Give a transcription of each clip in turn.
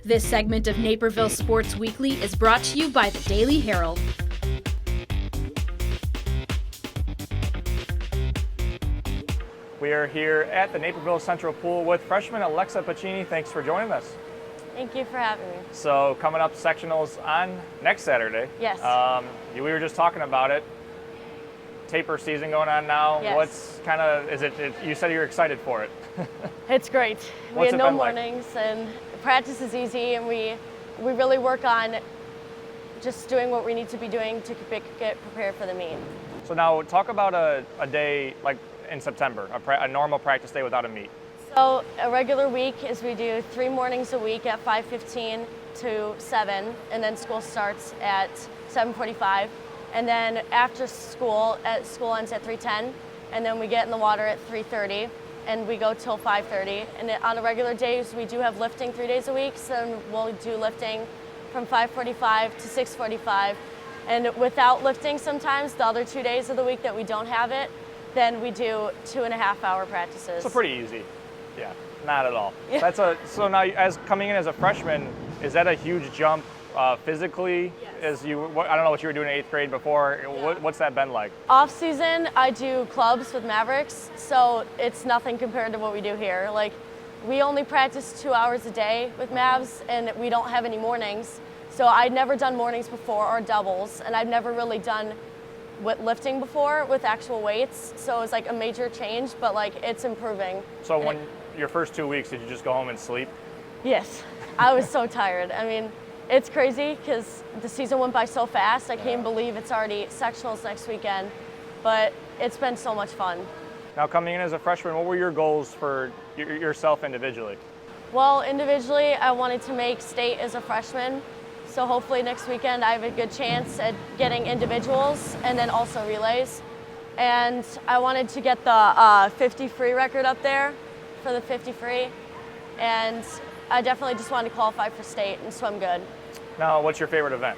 This segment of Naperville Sports Weekly is brought to you by the Daily Herald. We are here at the Naperville Central pool with freshman Alexa Puccini. Thanks for joining us. Thank you for having me. So coming up sectionals on next Saturday. Yes. We were just talking about it. Taper season going on now. Yes. What's kind of, you said you're excited for it. It's great. We What's had it no been like? mornings and practice is easy, and we really work on just doing what we need to be doing to get prepared for the meet. So now talk about a day like in September, a normal practice day without a meet. So a regular week is we do 3 mornings a week at 5:15 to 7, and then school starts at 7:45. And then after school ends at 3:10, and then we get in the water at 3:30, and we go till 5:30. And on a regular days, we do have lifting 3 days a week, so we'll do lifting from 5:45 to 6:45. And without lifting sometimes, the other 2 days of the week that we don't have it, then we do 2.5-hour practices. So pretty easy. Yeah, not at all. Yeah. So now as coming in as a freshman, is that a huge jump physically? Yes. I don't know what you were doing in 8th grade before. Yeah. What's that been like? Off season, I do clubs with Mavericks, so it's nothing compared to what we do here. Like, we only practice 2 hours a day with Mavs, and we don't have any mornings. So I'd never done mornings before or doubles, and I've never really done lifting before with actual weights. So it was like a major change, but like it's improving. So when your first 2 weeks, did you just go home and sleep? Yes, I was so tired. I mean, it's crazy because the season went by so fast. I can't believe it's already sectionals next weekend, but it's been so much fun. Now coming in as a freshman, what were your goals for yourself individually? Well, individually, I wanted to make state as a freshman. So hopefully next weekend I have a good chance at getting individuals and then also relays. And I wanted to get the 50 free record up there for the 50 free. And I definitely just wanted to qualify for state and swim good. Now, what's your favorite event?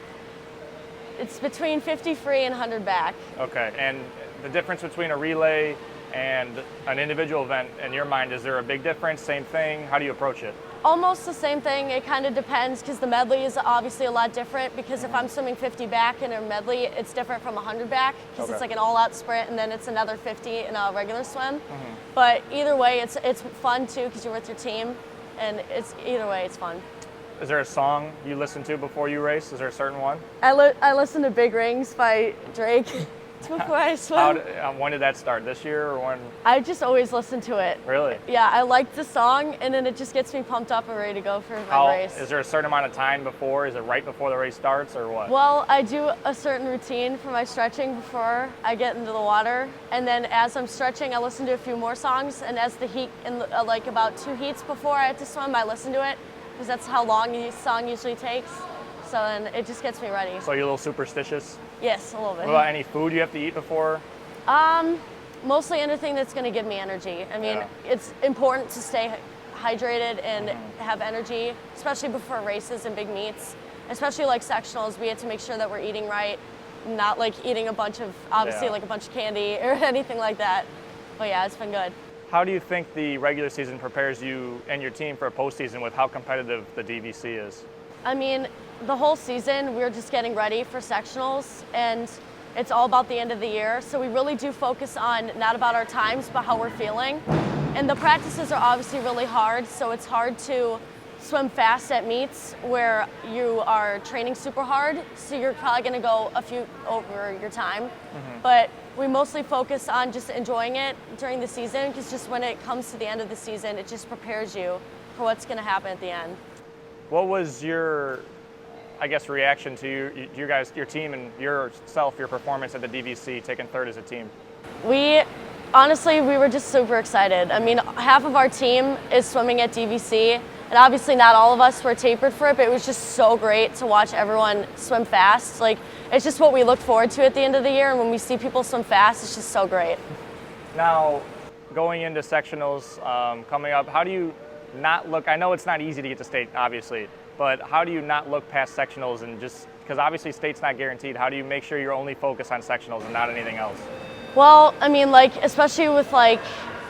It's between 50 free and 100 back. Okay, and the difference between a relay and an individual event, in your mind, is there a big difference, same thing? How do you approach it? Almost the same thing. It kind of depends because the medley is obviously a lot different, because if I'm swimming 50 back in a medley, it's different from 100 back because Okay. it's like an all-out sprint and then it's another 50 in a regular swim. But either way, it's fun too because you're with your team, and either way, it's fun. Is there a song you listen to before you race? Is there a certain one? I listen to Big Rings by Drake before I swim. When did that start? This year or when? I just always listen to it. Really? Yeah, I like the song, and then it just gets me pumped up and ready to go for my race. Is there a certain amount of time before? Is it right before the race starts or what? Well, I do a certain routine for my stretching before I get into the water, and then as I'm stretching, I listen to a few more songs, and as the heat, like about 2 heats before I have to swim, I listen to it, because that's how long the song usually takes. So then it just gets me ready. So you're a little superstitious? Yes, a little bit. What about any food you have to eat before? Mostly anything that's going to give me energy. I mean, Yeah. it's important to stay hydrated and have energy, especially before races and big meets. Especially like sectionals, we have to make sure that we're eating right, not like eating a bunch of, obviously Yeah. like a bunch of candy or anything like that. But yeah, it's been good. How do you think the regular season prepares you and your team for a postseason with how competitive the DVC is? I mean, the whole season, we're just getting ready for sectionals, and it's all about the end of the year. So we really do focus on not about our times, but how we're feeling. And the practices are obviously really hard, so it's hard to swim fast at meets where you are training super hard, so you're probably gonna go a few over your time. But we mostly focus on just enjoying it during the season, because just when it comes to the end of the season, it just prepares you for what's gonna happen at the end. What was your, I guess, reaction to your team and yourself, your performance at the DVC, taking third as a team? Honestly, we were just super excited. I mean, half of our team is swimming at DVC, and obviously not all of us were tapered for it, but it was just so great to watch everyone swim fast. Like, it's just what we look forward to at the end of the year, and when we see people swim fast, it's just so great. Now, going into sectionals coming up, how do you not look, I know it's not easy to get to state, obviously, but how do you not look past sectionals and just, because obviously state's not guaranteed, how do you make sure you're only focused on sectionals and not anything else? Well, I mean, like, especially with like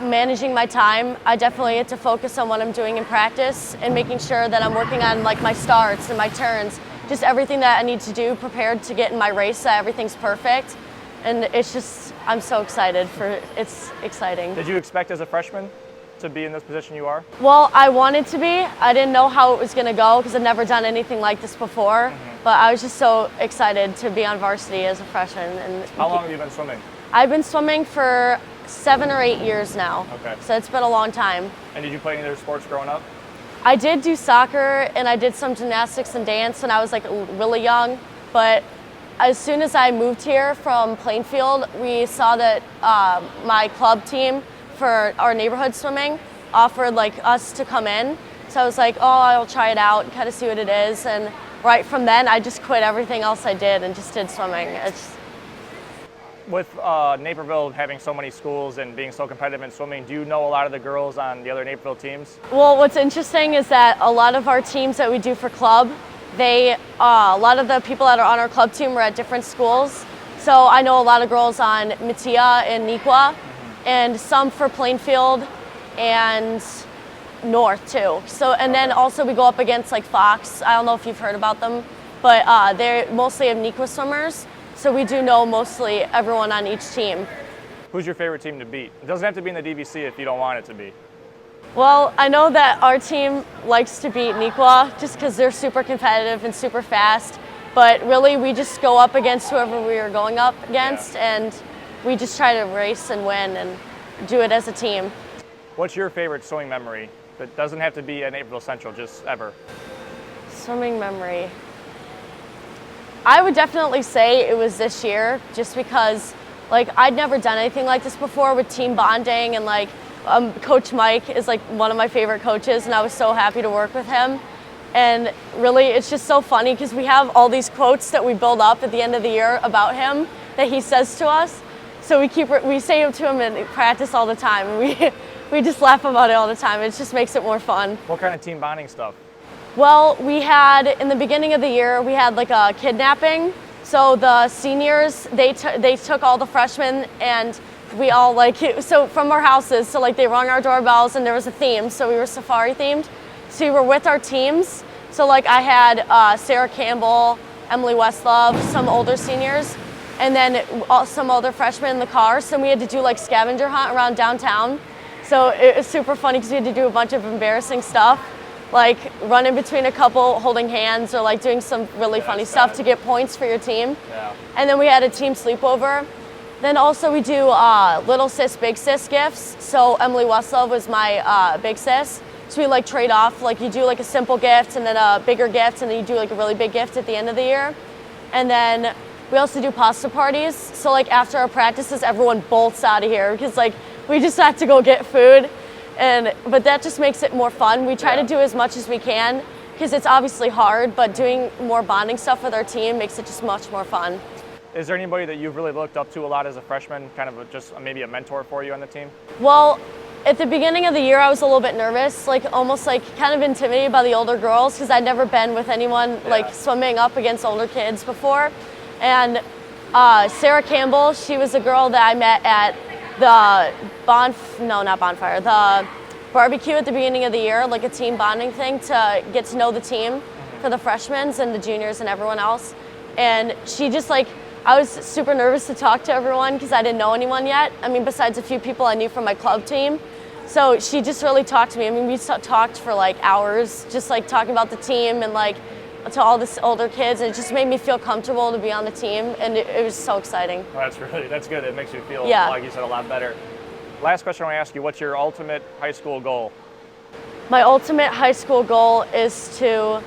managing my time. I definitely get to focus on what I'm doing in practice and making sure that I'm working on like my starts and my turns, just everything that I need to do prepared to get in my race, so everything's perfect. And it's just, I'm so excited it's exciting. Did you expect as a freshman to be in this position you are? Well, I wanted to be. I didn't know how it was going to go because I've never done anything like this before. But I was just so excited to be on varsity as a freshman. And how long have you been swimming? I've been swimming for 7 or 8 years now. Okay. So it's been a long time. And did you play any other sports growing up? I did do soccer and I did some gymnastics and dance when I was like really young. But as soon as I moved here from Plainfield, we saw that my club team for our neighborhood swimming offered like us to come in. So I was like, oh, I'll try it out and kind of see what it is. And right from then, I just quit everything else I did and just did swimming. With Naperville having so many schools and being so competitive in swimming, do you know a lot of the girls on the other Naperville teams? Well, what's interesting is that a lot of our teams that we do for club, a lot of the people that are on our club team were at different schools. So I know a lot of girls on Matia and Nequa, and some for Plainfield and North too. So, and then also we go up against like Fox. I don't know if you've heard about them, but they're mostly of Nequa swimmers. So we do know mostly everyone on each team. Who's your favorite team to beat? It doesn't have to be in the DVC if you don't want it to be. Well, I know that our team likes to beat Nequa just because they're super competitive and super fast. But really, we just go up against whoever we are going up against, and we just try to race and win and do it as a team. What's your favorite swimming memory? That doesn't have to be at Naperville Central, just ever. Swimming memory. I would definitely say it was this year, just because like I'd never done anything like this before with team bonding, and like Coach Mike is like one of my favorite coaches, and I was so happy to work with him. And really, it's just so funny because we have all these quotes that we build up at the end of the year about him that he says to us. So we say them to him in practice all the time, and we just laugh about it all the time. It just makes it more fun. What kind of team bonding stuff? Well, we had, in the beginning of the year, we had like a kidnapping. So the seniors, they took all the freshmen, and we all so from our houses, so like they rung our doorbells, and there was a theme, so we were safari themed. So we were with our teams. So like I had Sarah Campbell, Emily Westlove, some older seniors, and then some other freshmen in the car. So we had to do like scavenger hunt around downtown. So it was super funny because we had to do a bunch of embarrassing stuff, like running between a couple holding hands, or like doing some really funny stuff to get points for your team. Yeah. And then we had a team sleepover. Then also we do little sis, big sis gifts. So Emily Westlove was my big sis. So we like trade off, like you do like a simple gift and then a bigger gift, and then you do like a really big gift at the end of the year. And then we also do pasta parties. So like after our practices, everyone bolts out of here because like we just have to go get food. But that just makes it more fun. We try to do as much as we can because it's obviously hard, but doing more bonding stuff with our team makes it just much more fun. Is there anybody that you've really looked up to a lot as a freshman, kind of just maybe a mentor for you on the team? Well, at the beginning of the year, I was a little bit nervous, like almost like kind of intimidated by the older girls because I'd never been with anyone like swimming up against older kids before. And Sarah Campbell, she was a girl that I met at the the barbecue at the beginning of the year, like a team bonding thing to get to know the team for the freshmen and the juniors and everyone else. And she just like, I was super nervous to talk to everyone because I didn't know anyone yet. I mean, besides a few people I knew from my club team. So she just really talked to me. I mean, we talked for like hours, just like talking about the team and like to all the older kids. And it just made me feel comfortable to be on the team, and it was so exciting. Well, that's good. It makes you feel, like you said, a lot better. Last question I want to ask you, what's your ultimate high school goal? My ultimate high school goal is to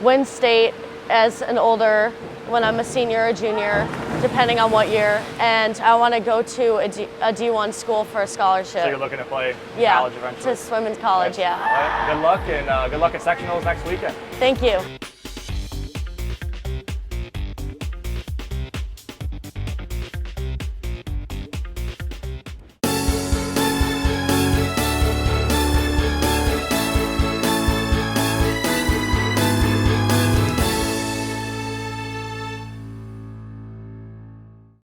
win state as an older, when I'm a senior or junior, depending on what year, and I want to go to a D1 school for a scholarship. So you're looking to play college eventually? To swim in college, All right. Good luck, and good luck at sectionals next weekend. Thank you.